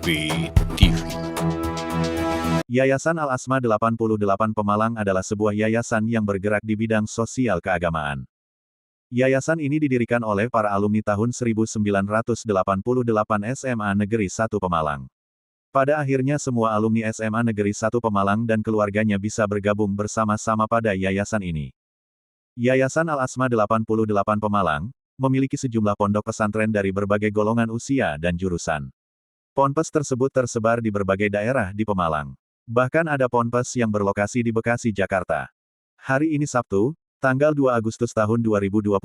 TV. Yayasan Al-Asma 88 Pemalang adalah sebuah yayasan yang bergerak di bidang sosial keagamaan. Yayasan ini didirikan oleh para alumni tahun 1988 SMA Negeri 1 Pemalang. Pada akhirnya semua alumni SMA Negeri 1 Pemalang dan keluarganya bisa bergabung bersama-sama pada yayasan ini. Yayasan Al-Asma 88 Pemalang memiliki sejumlah pondok pesantren dari berbagai golongan usia dan jurusan. Ponpes tersebut tersebar di berbagai daerah di Pemalang. Bahkan ada ponpes yang berlokasi di Bekasi, Jakarta. Hari ini Sabtu, tanggal 2 Agustus tahun 2025,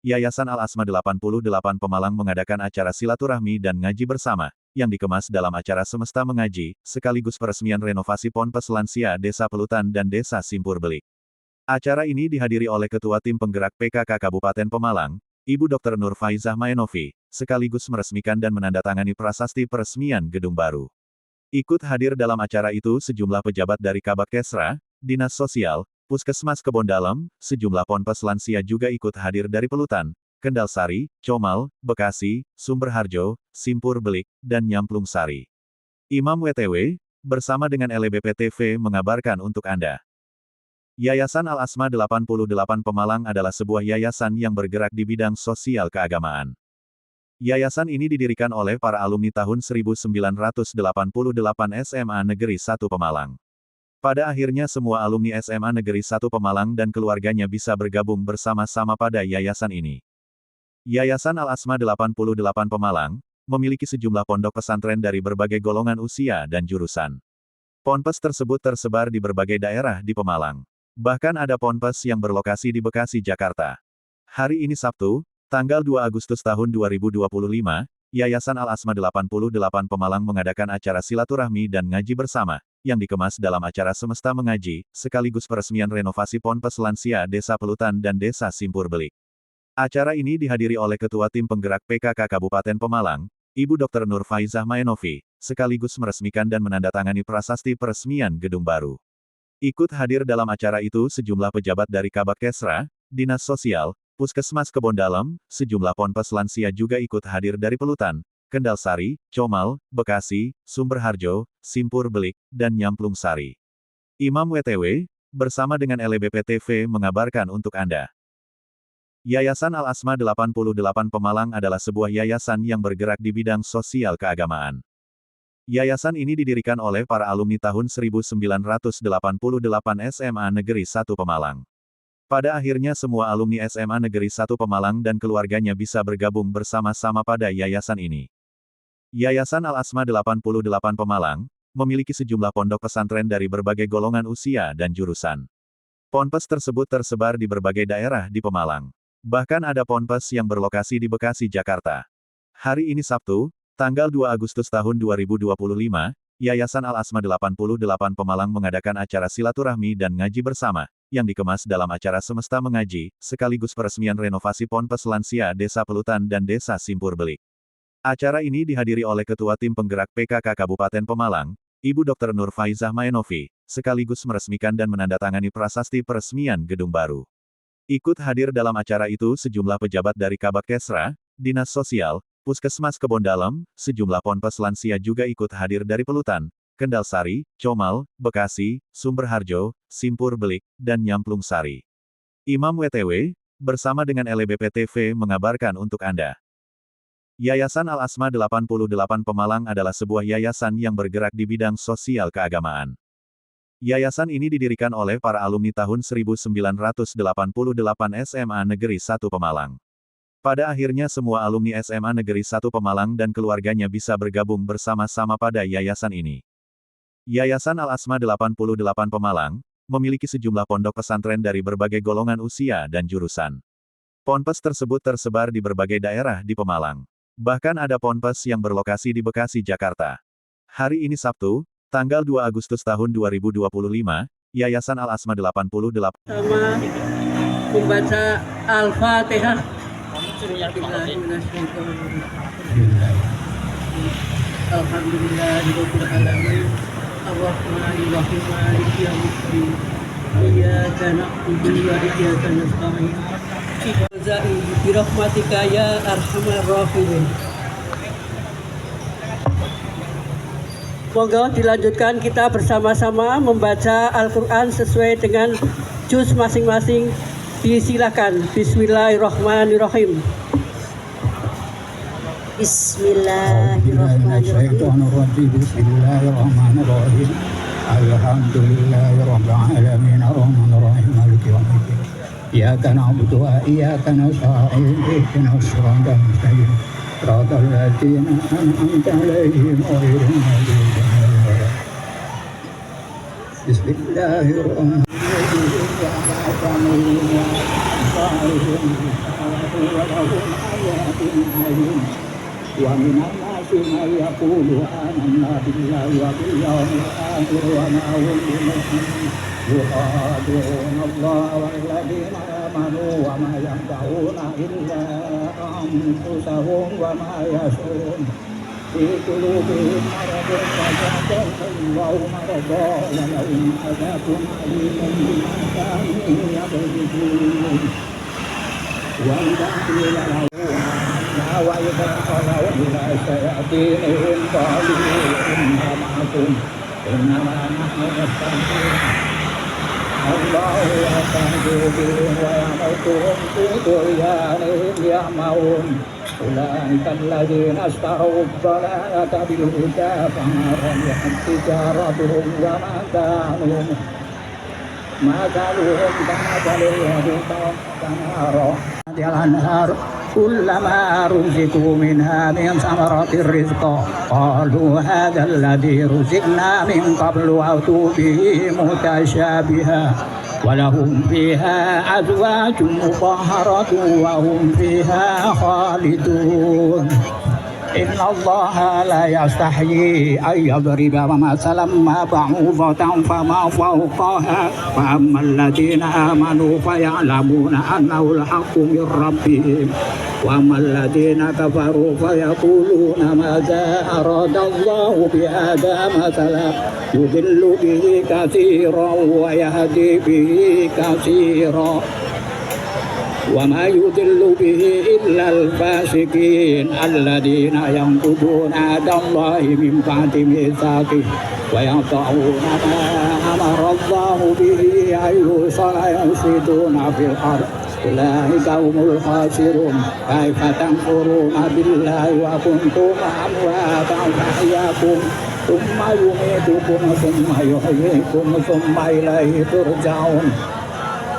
Yayasan Al-Asma 88 Pemalang mengadakan acara silaturahmi dan ngaji bersama, yang dikemas dalam acara Semesta Mengaji, sekaligus peresmian renovasi Ponpes Lansia Desa Pelutan dan Desa Simpur Belik. Acara ini dihadiri oleh Ketua Tim Penggerak PKK Kabupaten Pemalang, Ibu Dr. Nur Faizah Maenovi, sekaligus meresmikan dan menandatangani prasasti peresmian gedung baru. Ikut hadir dalam acara itu sejumlah pejabat dari Kabak Kesra, Dinas Sosial, Puskesmas Kebon Dalem, sejumlah ponpes lansia juga ikut hadir dari Pelutan, Kendal Sari, Comal, Bekasi, Sumber Harjo, Simpur Belik, dan Nyamplung Sari. Imam WTW, bersama dengan LBP TV mengabarkan untuk Anda. Yayasan Al-Asma 88 Pemalang adalah sebuah yayasan yang bergerak di bidang sosial keagamaan. Yayasan ini didirikan oleh para alumni tahun 1988 SMA Negeri 1 Pemalang. Pada akhirnya semua alumni SMA Negeri 1 Pemalang dan keluarganya bisa bergabung bersama-sama pada yayasan ini. Yayasan Al-Asma 88 Pemalang memiliki sejumlah pondok pesantren dari berbagai golongan usia dan jurusan. Ponpes tersebut tersebar di berbagai daerah di Pemalang. Bahkan ada ponpes yang berlokasi di Bekasi, Jakarta. Hari ini Sabtu, tanggal 2 Agustus tahun 2025, Yayasan Al-Asma 88 Pemalang mengadakan acara silaturahmi dan ngaji bersama, yang dikemas dalam acara Semesta Mengaji, sekaligus peresmian renovasi Ponpes Lansia Desa Pelutan dan Desa Simpur Belik. Acara ini dihadiri oleh Ketua Tim Penggerak PKK Kabupaten Pemalang, Ibu Dr. Nur Faizah Maenovi, sekaligus meresmikan dan menandatangani prasasti peresmian gedung baru. Ikut hadir dalam acara itu sejumlah pejabat dari Kabak Kesra, Dinas Sosial, Puskesmas Kebon Dalem, sejumlah ponpes lansia juga ikut hadir dari Pelutan, Kendal Sari, Comal, Bekasi, Sumber Harjo, Simpur Belik, dan Nyamplung Sari. Imam WTW, bersama dengan LBP TV mengabarkan untuk Anda. Yayasan Al-Asma 88 Pemalang adalah sebuah yayasan yang bergerak di bidang sosial keagamaan. Yayasan ini didirikan oleh para alumni tahun 1988 SMA Negeri 1 Pemalang. Pada akhirnya semua alumni SMA Negeri 1 Pemalang dan keluarganya bisa bergabung bersama-sama pada yayasan ini. Yayasan Al-Asma 88 Pemalang memiliki sejumlah pondok pesantren dari berbagai golongan usia dan jurusan. Ponpes tersebut tersebar di berbagai daerah di Pemalang. Bahkan ada ponpes yang berlokasi di Bekasi, Jakarta. Hari ini Sabtu, tanggal 2 Agustus tahun 2025, Yayasan Al-Asma 88 Pemalang mengadakan acara silaturahmi dan ngaji bersama, yang dikemas dalam acara Semesta Mengaji, sekaligus peresmian renovasi Ponpes Lansia Desa Pelutan dan Desa Simpur Belik. Acara ini dihadiri oleh Ketua Tim Penggerak PKK Kabupaten Pemalang, Ibu Dr. Nur Faizah Maenovi, sekaligus meresmikan dan menandatangani prasasti peresmian gedung baru. Ikut hadir dalam acara itu sejumlah pejabat dari Kabak Kesra, Dinas Sosial, Puskesmas Kebon Dalem, sejumlah ponpes lansia juga ikut hadir dari Pelutan, Kendal Sari, Comal, Bekasi, Sumber Harjo, Simpur Belik, dan Nyamplung Sari. Imam WTW, bersama dengan LBP TV mengabarkan untuk Anda. Yayasan Al-Asma 88 Pemalang adalah sebuah yayasan yang bergerak di bidang sosial keagamaan. Yayasan ini didirikan oleh para alumni tahun 1988 SMA Negeri 1 Pemalang. Pada akhirnya semua alumni SMA Negeri 1 Pemalang dan keluarganya bisa bergabung bersama-sama pada yayasan ini. Yayasan Al-Asma 88 Pemalang memiliki sejumlah pondok pesantren dari berbagai golongan usia dan jurusan. Ponpes tersebut tersebar di berbagai daerah di Pemalang. Bahkan ada ponpes yang berlokasi di Bekasi, Jakarta. Hari ini Sabtu, tanggal 2 Agustus tahun 2025, Yayasan Al-Asma 88 sama membaca Al-Fatihah. Alhamdulillahirabbil alamin. Ar-Rahmanir-Rahim. Maliki yaumiddin. Iyyaka na'budu wa iyyaka nasta'in. Bi rahmatika ya arhamar rahimin. Monggo dilanjutkan, kita bersama-sama membaca Al-Quran sesuai dengan juz masing-masing. Disilakan. Bismillahirrahmanirrahim. Bismillahirrahmanirrahim. Bismillahirrahmanirrahim. Alhamdulillahirrahmanirrahim. Ar-Rahmanirrahim. Maliki yaumiddin. Iyyaka na'budu wa iyyaka nasta'in. Ihdinas siratal mustaqim. Siratal ladzina an'amta 'alaihim ghairil maghdubi 'alaihim. Bismillahirrahmanirrahim. Wa minan nasi man yaqulu amanna billahi wa bil yawmil akhir wa ma hum bimu'minin. Yukhadi'una Allaha wal ladzina amanu wa ma yakhda'una illa anfusahum wa ma yash'urun. Fi qulubihim maradun fazadahum marada wa lahum adzabun alimun bima kanu yaksibun. Wa idza qila lahum وإذا خلوا إلى شياطينهم قالوا إنا معكم إنما نحن مستهزئون الله يستهزئ بهم ويمدهم في طغيانهم يعمهون أولئك الذين اشتروا الضلالة بالهدى فما ربحت تجارتهم وما كانوا مثلهم كمثل الذي توقد نارا الأنهار كلما رزقوا منها من ثمرة الرزق قالوا هذا الذي رزقنا من قبل وأتوا به متشابها ولهم فيها أزواج مطهرة وهم فيها خالدون إن الله لا يستحيي أن يضرب مثلا ما بعوضة فما فوقها فأما الذين آمنوا فيعلمون أنه الحق من ربهم وأما الذين كفروا فيقولون ماذا أراد الله بهذا مثلا يضل به كثيرا ويهدي به كثيرا وما يضل به إلا الفاسقين الذين ينقضون عهد الله من بعد ميثاقه ويقطعون ما أمر الله به أن يوصل ويفسدون في الأرض أولئك هم الخاسرون كيف تكفرون بالله وكنتم أمواتا فأحياكم ثم يميتكم ثم يحييكم ثم إليه ترجعون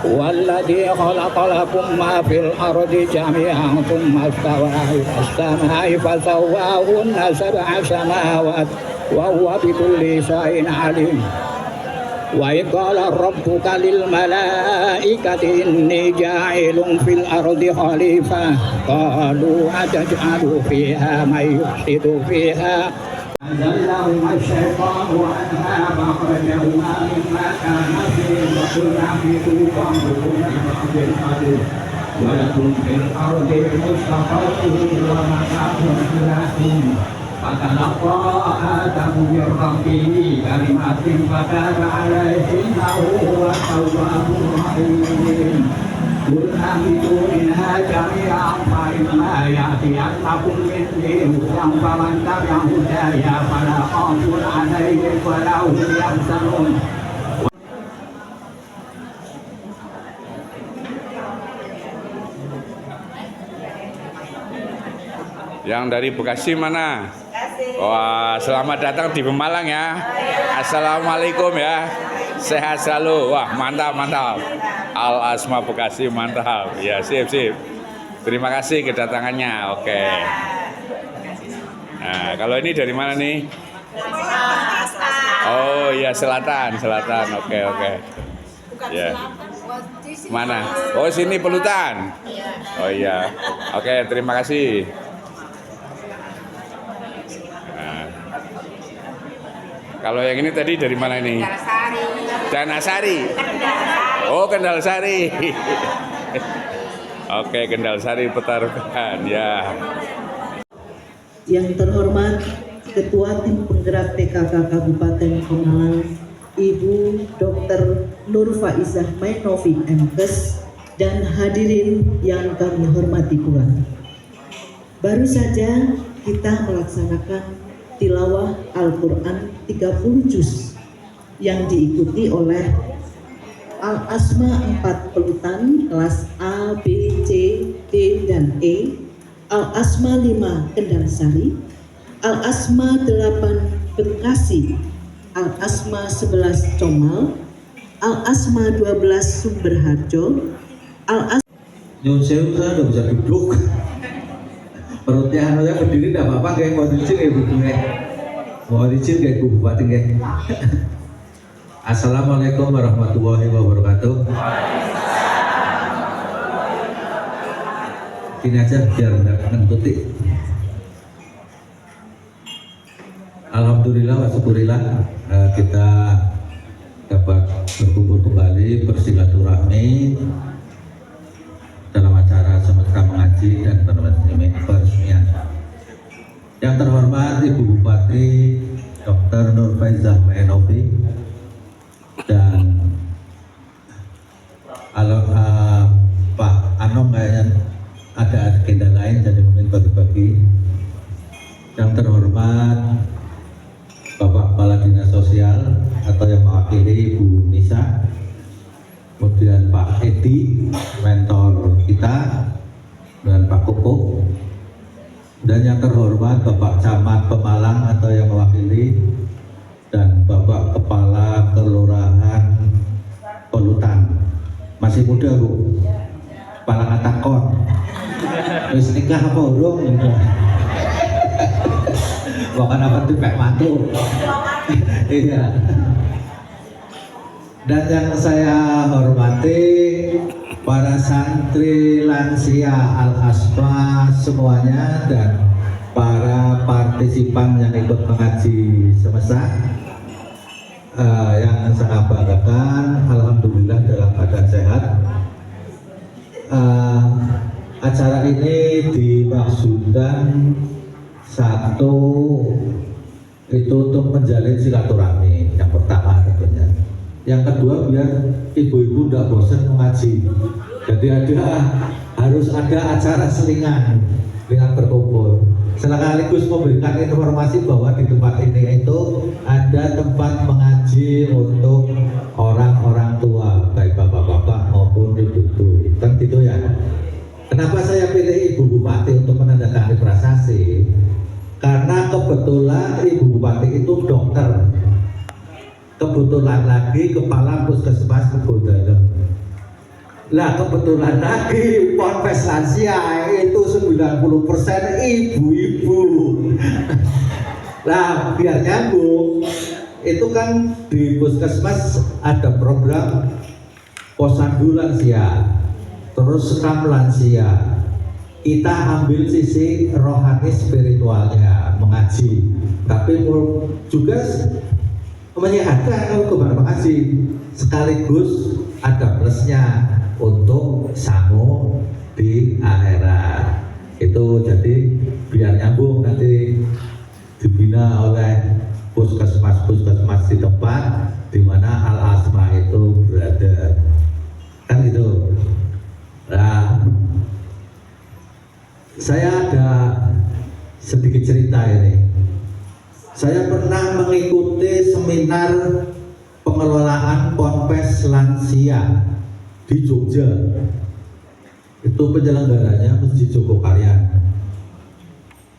والذي خلق لكم ما في الأرض جميعا ثم استوى إلى السماء فسواهن 7 سماوات وهو بكل شيء عليم وإذ قال ربك للملائكة إني جاعل في الأرض خليفة قالوا أتجعل فيها من يفسد فيها أذلهما الشيطان وأنهى فأخرجهما مما كان فيه وقلنا اهبطوا فانظروا بعض الحديث ولكم في الأرض مستقر ومتاع إلى حين فتلقى آدم من ربه كلمات فتاب عليه إنه هو التواب الرحيم قل أهبطوا منها جميعا فإما يأتينكم مني هدى فمن تبع هداي فلا خوف عليهم ولا هم يحزنون. Yang dari Bekasi mana? Wah, selamat datang di Pemalang ya. Assalamualaikum ya. Sehat selalu. Wah, mantap, mantap. Al Asma Bekasi, mantap. Ya, sip, sip. Terima kasih kedatangannya. Oke. Nah, kalau ini dari mana nih? Oh, iya, selatan, selatan. Oke, oke. Ya. Mana? Oh, sini Pelutan. Oh iya. Oke, terima kasih. Kalau yang ini tadi dari mana ini? Danasari. Oh, Kendal Sari. Oke, Kendal Sari Petarukan ya. Yang terhormat Ketua Tim Penggerak PKK Kabupaten Pemalang, Ibu Dr. Nur Faizah Mainovi MKes, dan hadirin yang kami hormati pula. Baru saja kita melaksanakan tilawah Al-Quran 30 juz yang diikuti oleh Al-Asma 4 Pelutan kelas A, B, C, D, dan E, Al-Asma 5 Kendal Sari, Al-Asma 8 Bekasi, Al-Asma 11 Comal, Al-Asma 12 Sumberharjo, Al-Asma Nyun sewu, saya udah bisa duduk. Perutnya anunya berdiri tidak apa-apa, kayak mau izin ya Bu. Mau izin kayak Bu Bupati kayak. Assalamualaikum warahmatullahi wabarakatuh. Ini aja biar nggak ngentuti. Alhamdulillah wa syukurillah kita dapat berkumpul kembali bersilaturahmi dalam acara semesta mengaji dan peresmian. Yang terhormat Ibu Bupati Dr. Nurfaizah Maenofi dan Pak Anom kayaknya ada agenda lain jadi mungkin bagi-bagi. Yang terhormat Bapak Kepala Dinas Sosial atau yang mewakili Ibu Nisa, kemudian Pak Edi, mentor kita, dan Pak Koko, dan yang terhormat Bapak Camat Pemalang atau yang mewakili, dan Bapak Kepala Kelurahan Pelutan. Masih muda Bu, kepala ngatakon, wis nikah apa urung? Bukan apa tuh Pak Mantu. Iya. Dan yang saya hormati para santri lansia Al-Asma semuanya dan para partisipan yang ikut mengaji semesta yang saya banggakan, alhamdulillah dalam keadaan sehat. Acara ini dimaksudkan satu itu untuk menjalin silaturahmi yang pertama tentunya. Yang kedua biar ibu-ibu tidak bosan mengaji. Jadi harus ada acara selingan dengan berkumpul. Sekaligus memberikan informasi bahwa di tempat ini itu ada tempat mengaji untuk orang-orang tua, baik bapak-bapak maupun ibu-ibu. Kan gitu ya. Kenapa saya pilih Ibu Bupati untuk menandatangani prasasti? Karena kebetulan Ibu Bupati itu dokter. Kebetulan lagi kepala puskesmas Kebondalam. Lah kebetulan lagi ponpes lansia itu 90% ibu-ibu. Lah biar nyambung, itu kan di puskesmas ada program posyandu lansia, terus sekam lansia. Kita ambil sisi rohani spiritualnya mengaji, tapi juga menyehatkan kalau kepada mengaji, sekaligus ada plusnya untuk sangu di akhirat. Itu jadi biar nyambung nanti dibina oleh puskesmas di tempat di mana Al-Asma itu berada, kan gitu. Nah, saya ada sedikit cerita ini. Saya pernah mengikuti seminar pengelolaan ponpes lansia di Jogja. Itu penyelenggaranya Masjid Jogokaryan.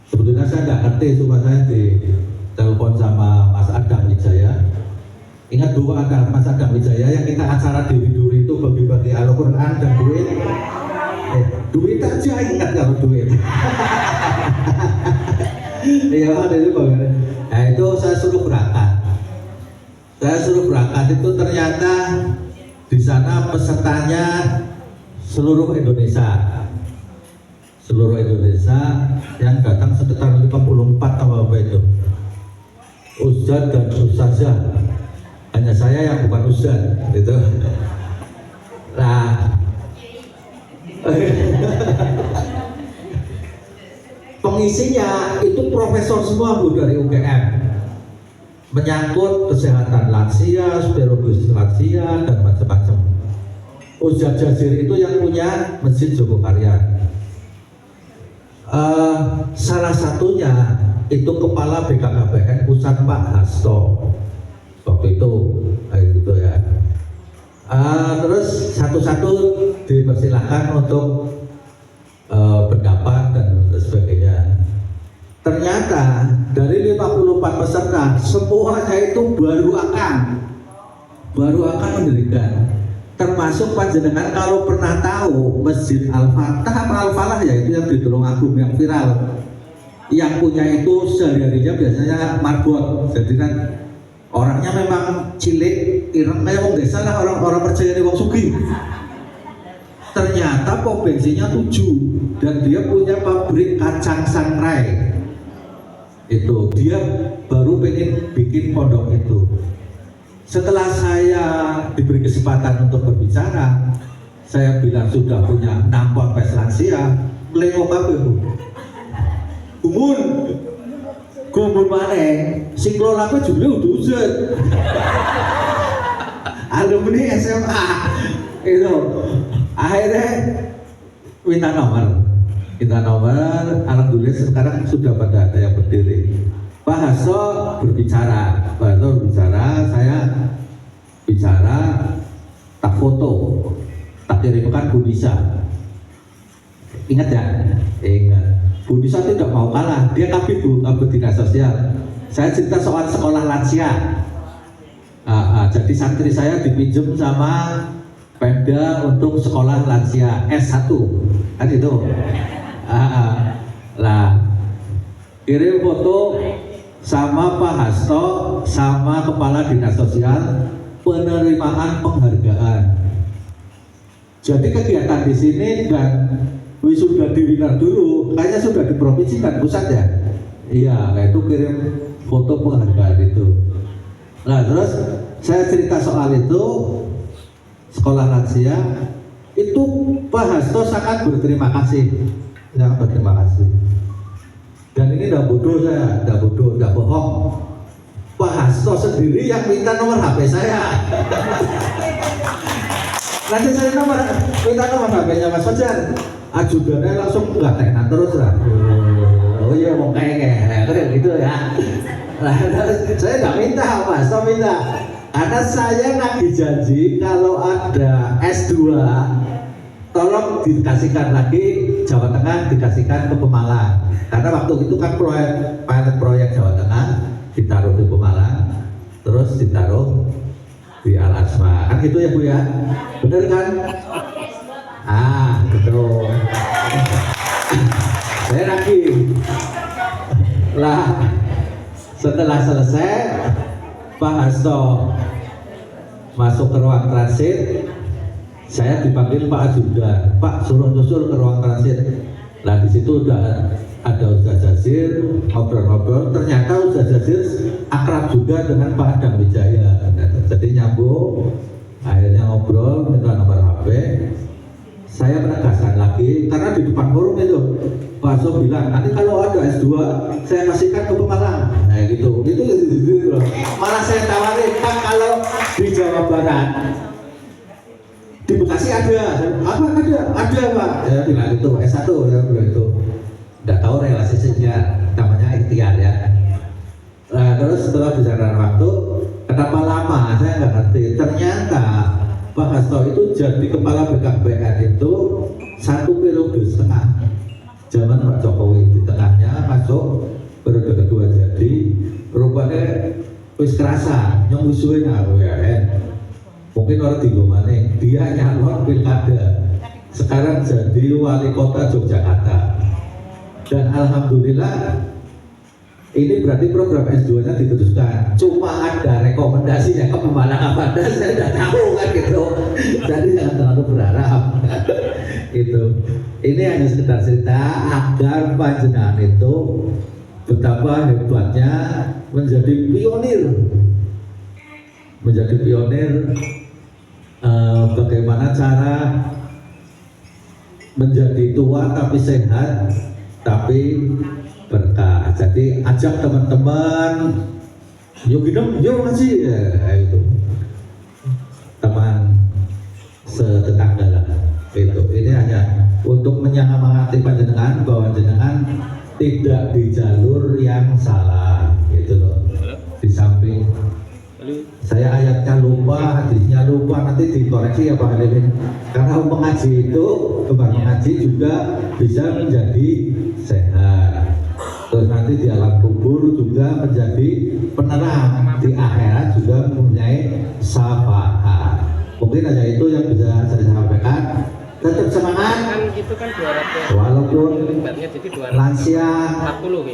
Sebetulnya saya tidak ngerti, cuma saya ditelepon sama Mas Adam Wijaya. Ingat dulu ada Mas Adam Wijaya yang kita acara di Widuri itu bagi-bagi Al-Quran dan duit. Duit aja ingat kalau duit. Iya ada itu bagaimana? Nah itu saya suruh berangkat. Itu ternyata di sana pesertanya seluruh Indonesia. Yang datang sekitar 54 atau apa itu. Ustadz dan Ustazah. Hanya saya yang bukan Ustadz gitu. Nah pengisinya itu profesor semua Bu dari UGM, menyangkut kesehatan lansia, spiritualitas lansia dan macam-macam. Ustadz Jazir itu yang punya Masjid Jogokaryan. Salah satunya itu kepala BKKBN pusat Pak Hasto waktu itu kayak gitu ya. Terus satu-satu dipersilahkan untuk pendapat dan sebagainya. Ternyata dari 54 peserta semuanya itu baru akan mendirikan. Termasuk panjenengan kalau pernah tahu Masjid Al-Fatah apa Al-Falah ya, itu yang di Tulungagung yang viral. Yang punya itu sehari-harinya biasanya marbot. Jadi kan orangnya memang cilik, ireng kayak wong desa lah, orang percaya di wong sugih. Ternyata pom bensinnya 7 dan dia punya pabrik kacang sangrai. Itu dia baru pengen bikin pondok itu. Setelah saya diberi kesempatan untuk berbicara, saya bilang sudah punya 6 ponpes lansia, melengok kabeh Bu. Gumun maneh, sing kelola aku jumlah udah alumni SMA itu. Akhirnya minta nomor, alhamdulillah sekarang sudah pada ada yang berdiri. Pak Hasto berbicara, saya bicara, tak foto, tak kirimkan Bu Nisa. Ingat ya? Ingat. Bu Nisa tidak mau kalah, dia kabit dinas sosial. Saya cerita soal sekolah lansia. Jadi santri saya dipinjam sama Pemda untuk sekolah lansia S1, kan itu. Lah, kirim foto sama Pak Hasto sama Kepala Dinas Sosial penerimaan penghargaan. Jadi kegiatan di sini dan wisuda di Winar dulu, kayaknya sudah di provinsi kan pusat ya. Iya, itu kirim foto penghargaan itu. Nah terus saya cerita soal itu sekolah lansia itu Pak Hasto sangat berterima kasih, Dan ini tidak bodoh saya, tidak bohong. Pak Hasto sendiri yang minta nomor HP saya. Nanti saya minta nomor HP-nya Mas Fajar. Ajudannya langsung nggak tenan terus lah. Oh iya mau kayak gitu ya. Nah, saya nggak minta, Pak Hasto minta. Karena saya nagih janji kalau ada S2 tolong dikasihkan lagi Jawa Tengah, dikasihkan ke Pemalang. Karena waktu itu kan pilot proyek Jawa Tengah ditaruh di Pemalang, terus ditaruh di Al-Asma. Kan gitu ya Bu ya? Bener kan? Betul. Saya nagih. Lah, setelah selesai Pak Hasto masuk ke ruang transit, saya dipanggil Pak Ajudan, Pak suruh nyusul ke ruang transit. Nah di situ udah ada Ustaz Jazir, ngobrol-ngobrol. Ternyata Ustaz Jazir akrab juga dengan Pak Adam Wijaya. Jadi nyambung, akhirnya ngobrol, minta nomor HP. Saya menegaskan lagi, karena di depan forum itu Pak Hasto bilang, nanti kalau ada S2 saya kasihkan ke Pemalang. Nah gitu malah saya tawarin, Pak kalau di Jawa Barat di Bekasi ada Pak. Saya bilang itu S1, saya bilang itu. Nggak tahu relasinya, namanya ikhtiar ya. Nah terus setelah berjalan waktu, kenapa lama saya nggak ngerti. Ternyata Pak Hasto itu jadi kepala BKKBN itu 1 periode setengah. Zaman Pak Jokowi, di tengahnya masuk periode kedua, jadi rupanya wis kerasa nyong wisunya mungkin orang digomane dia nyalon pilkada, sekarang jadi wali kota Yogyakarta. Dan alhamdulillah ini berarti program S2 nya diteruskan, cuma ada rekomendasinya ke Pemalang apa dan saya tidak tahu kan gitu. Jadi jangan terlalu berharap. Itu ini hanya sekedar cerita agar panjenengan itu betapa hebatnya menjadi pionir bagaimana cara menjadi tua tapi sehat tapi berkah. Jadi ajak teman-teman, yuk ngasih itu teman setetangga lah. Itu ini hanya untuk menyemangati panjenengan bahwa panjenengan tidak di jalur yang salah. lupa nanti dikoreksi ya Pak Halimin. Karena mengaji itu, gemar mengaji juga bisa menjadi sehat. Terus nanti di alam kubur juga menjadi penerang, di akhirat juga mempunyai syafaat. Mungkin hanya itu yang bisa saya sampaikan. Tetap semangat, walaupun lansia,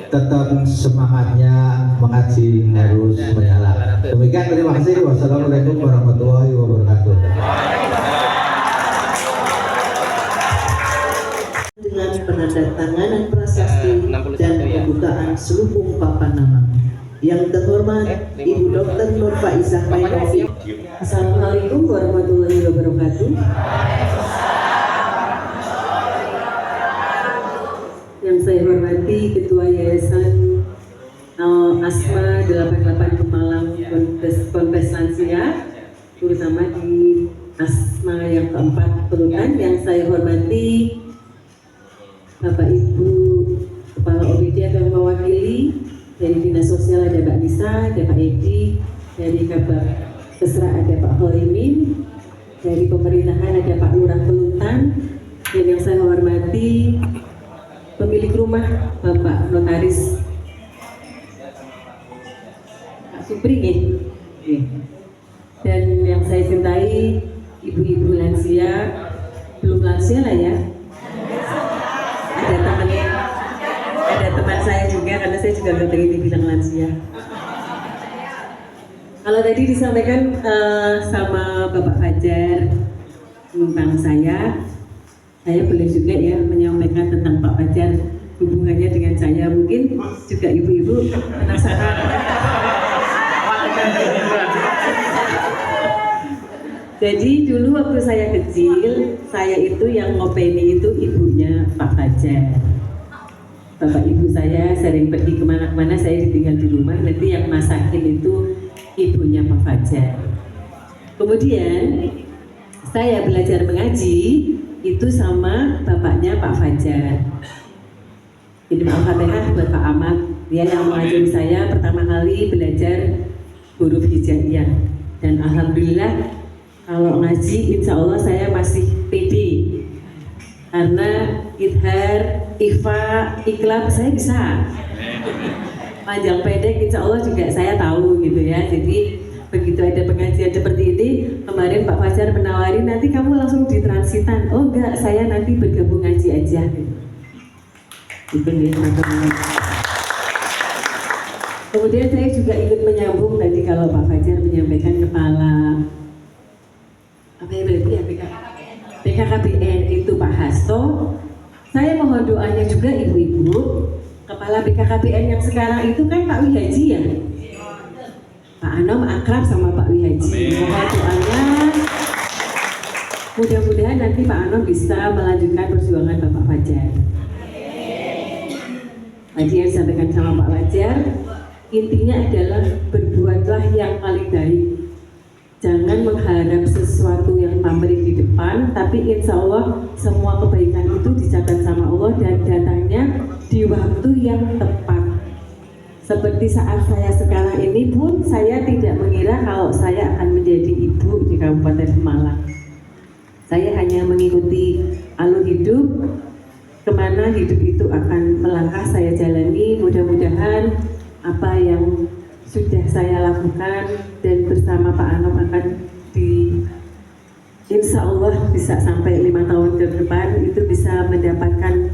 tetap semangatnya mengaji harus menyala. Demikian, terima kasih. Wassalamualaikum warahmatullahi wabarakatuh. Dengan penandatanganan prasasti dan pembukaan selubung papan nama. Yang terhormat Ibu Dr. Nurfa Isah Mainovi. Assalamualaikum warahmatullahi wabarakatuh. Yang saya hormati Ketua Yayasan Asma 88 Pemalang Konpes Lansia, terutama di Asma yang keempat Pelukan. Yang saya hormati Bapak Ibu Kepala OPD yang mewakili dari Dinas Sosial, ada Mbak Lisa, ada Pak Edi, dari Kabar Kesra ada Pak Holimin, dari pemerintahan ada Pak Lurah Peluntan, dan yang saya hormati pemilik rumah Bapak Notaris Pak Supri, dan yang saya cintai ibu-ibu lansia, belum lansia lah ya, ada teman saya juga, karena saya juga nggak pengen dibilang lansia. Kalau tadi disampaikan sama Bapak Fajar tentang saya boleh juga ya menyampaikan tentang Pak Fajar, hubungannya dengan saya. Mungkin juga ibu-ibu penasaran. Jadi dulu waktu saya kecil, saya itu yang ngopeni itu ibunya Pak Fajar. Bapak ibu saya sering pergi kemana-mana, saya ditinggal di rumah, nanti yang masakin itu ibunya Pak Fajar. Kemudian saya belajar mengaji itu sama bapaknya Pak Fajar. Jadi Al-Fatihah buat Pak Ahmad, dia yang mengajari saya pertama kali belajar huruf hijaiyah. Dan alhamdulillah kalau ngaji insya Allah saya masih pede, karena idhar, ikhfa, iklab saya bisa. Panjang pendek insya Allah juga saya tahu gitu ya. Jadi begitu ada pengajian seperti ini, kemarin Pak Fajar menawarin nanti kamu langsung di transitan. Oh enggak, saya nanti bergabung ngaji aja gitu. Itu nih teman-teman. Kemudian saya juga ikut menyambung tadi kalau Pak Fajar menyampaikan kepala apa ya berarti ya BKKBN itu Pak Hasto. Saya mohon doanya juga ibu-ibu kepala BKKBN yang sekarang itu kan Pak Wihaji ya. Pak Anom akrab sama Pak Wihaji. Mohon doanya, mudah-mudahan nanti Pak Anom bisa melanjutkan perjuangan Bapak Fajar. Tadi yang disampaikan sama Pak Fajar, intinya adalah berbuatlah yang paling baik. Jangan mengharap sesuatu yang pamrih di depan, tapi insya Allah semua kebaikan itu dicatat sama Allah dan datangnya di waktu yang tepat. Seperti saat saya sekarang ini pun saya tidak mengira kalau saya akan menjadi ibu di Kabupaten Pemalang. Saya hanya mengikuti alur hidup, kemana hidup itu akan melangkah saya jalani. Mudah-mudahan apa yang sudah saya lakukan dan bersama Pak Anom akan insya Allah bisa sampai 5 tahun ke depan itu bisa mendapatkan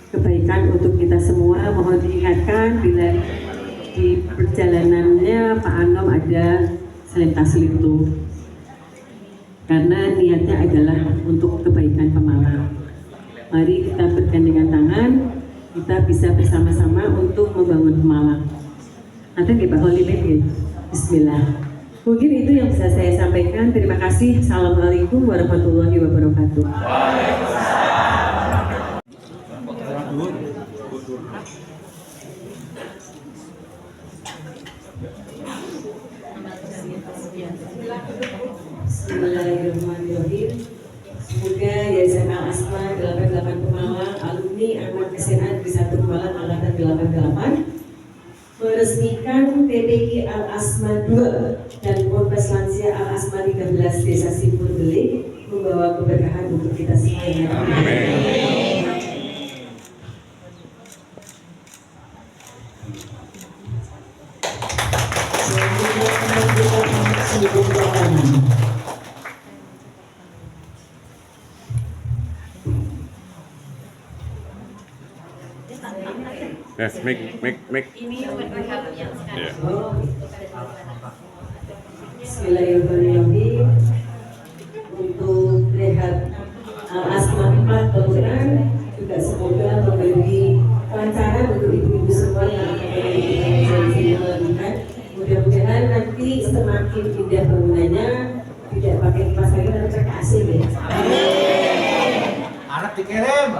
kebaikan untuk kita semua. Mohon diingatkan bila di perjalanannya Pak Anom ada selintas-lintu, karena niatnya adalah untuk kebaikan Pemalang. Mari kita bergandengan tangan, kita bisa bersama-sama untuk membangun Pemalang. Nanti Pak Holimin ya. Bismillah. Mungkin itu yang bisa saya sampaikan. Terima kasih. Assalamualaikum warahmatullahi wabarakatuh. Bismillahirrahmanirrahim. Semoga Yayasan Al-Asma 88 Pemalang, alumni Ahmad SMA Negeri 1 Pemalang angkatan 88 meresmikan TPQ Al-Asma 2 dan Ponpes Lansia Al-Asma 13 Desa Simpur Belik, membawa keberkahan untuk kita semua. Amin. Mik. Ya. Bismillahirrahmanirrahim. Untuk rehat Al-Asma 4 bangunan juga semoga memberi kelancaran untuk ibu-ibu semua yang akan. Mudah-mudahan nanti semakin indah bangunannya, tidak pakai kipas lagi tapi pakai AC ya. Anak dikirim.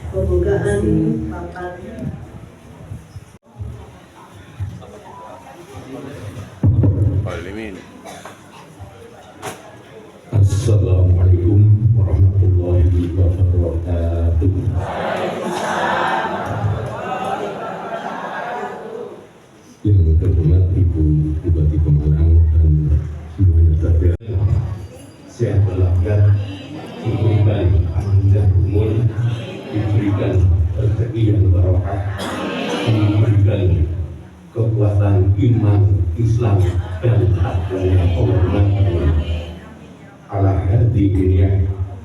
Pembukaan papan. Assalamualaikum warahmatullahi wabarakatuh. Yang terhormat Ibu Bupati Pemalang dan semuanya saja, sehat walafiat, diberikan panjang umur, diberikan rezeki yang barokah, diberikan kekuatan iman, Islam dan takwa yang Allah ala hadi dunia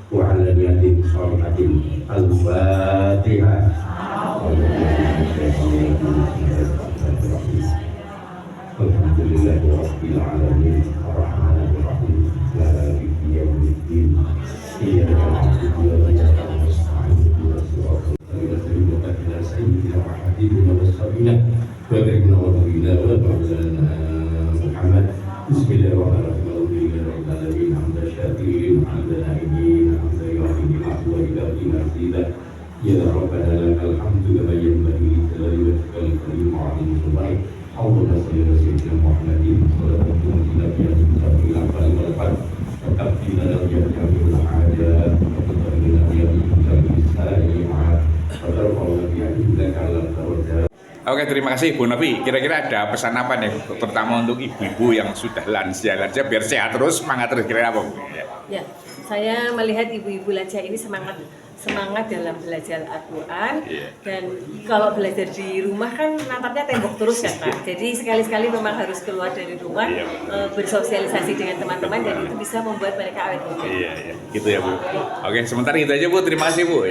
wa ala niyatin sholihatin. Al-Fatihah. Alhamdulillahi rabbil alamin arrahmanir rahim maliki yaumiddin iyyaka na'budu wa iyyaka nasta'in ihdinas siratal mustaqim sayyidina Muhammadin wa sallallahu alaihi wa sallam. Muhammad bismillahirrahmanirrahim. Ya Rabbana lakal hamdu kama yanbaghi li jalali wajhikal karim wa 'azimi sultanik. Allahumma shalli ala sayyidina Muhammadin wa ala alihi wa sahbihi wa sallam. Taqabbal lana jami'al hajat wa taqabbal lana bis-salihat wa tarfa'na bi 'indaka al-darajat. Oke, terima kasih Bu Novi. Kira-kira ada pesan apa nih, terutama untuk ibu-ibu yang sudah lansia biar sehat terus, semangat terus, kira-kira apa? Ya, saya melihat ibu-ibu lansia ini semangat dalam belajar Al-Quran. Dan kalau belajar di rumah kan natapnya tembok terus kan Pak. Jadi sekali-sekali memang harus keluar dari rumah, bersosialisasi dengan teman-teman, dan itu bisa membuat mereka awet muda. Iya, gitu ya Bu. Oke, sementara itu aja Bu. Terima kasih Bu.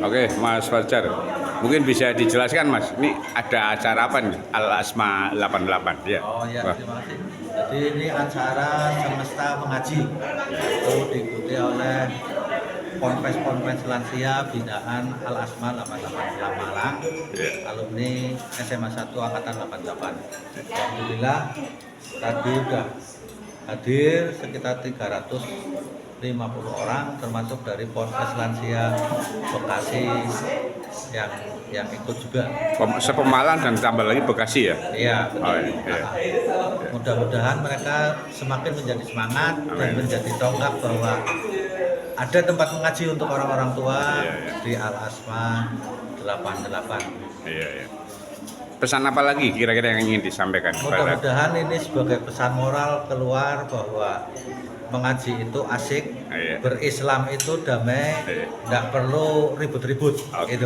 Oke, Mas Fajar. Mungkin bisa dijelaskan Mas, ini ada acara apa nih? Al-Asma 88 ya. Oh ya, terima kasih. Jadi ini acara Semesta Mengaji. Itu diikuti oleh Ponpes Lansia binaan Al-Asma 88 Malang, alumni SMA 1 Angkatan 88. Alhamdulillah tadi sudah hadir sekitar 350 orang, termasuk dari Ponpes Lansia Bekasi yang ikut juga. Sepemalang dan tambah lagi Bekasi ya? Iya, betul. Mudah-mudahan mereka semakin menjadi semangat dan menjadi tonggak bahwa ada tempat mengaji untuk orang-orang tua di Al-Asma 88. Pesan apa lagi kira-kira yang ingin disampaikan? Mudah-mudahan ini sebagai pesan moral keluar bahwa mengaji itu asik, berislam itu damai, tidak perlu ribut-ribut. Gitu.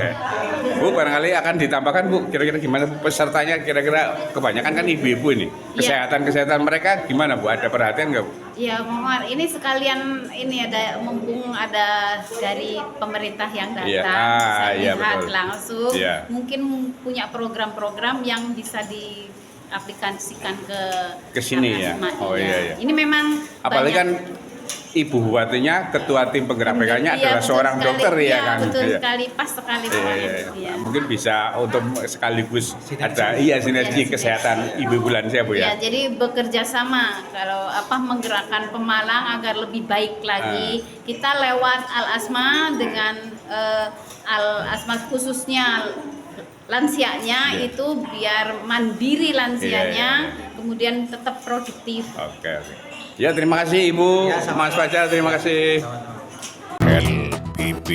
Bu, barangkali akan ditambahkan Bu, kira-kira gimana pesertanya, kira-kira kebanyakan kan ibu-ibu ini, kesehatan mereka gimana Bu, ada perhatian nggak Bu? Ya, mohon ini sekalian ini ada mumpung ada dari pemerintah yang datang, bisa lihat langsung, mungkin punya program-program yang bisa diaplikasikan ke sini ya. Ini memang apalagi kan Ibu Bupatinya, ketua tim penggerak PKK-nya adalah seorang dokter ya kan. Betul sekali, pas sekali. Mungkin bisa untuk sekaligus ada sinergi kesehatan ibu lansia Bu ya. Jadi bekerja sama kalau menggerakkan Pemalang agar lebih baik lagi. Kita lewat Al-Asma dengan Al-Asma khususnya lansianya itu biar mandiri lansianya, kemudian tetap produktif. Oke. Ya, terima kasih Ibu, Mas Fajar, terima kasih. LPP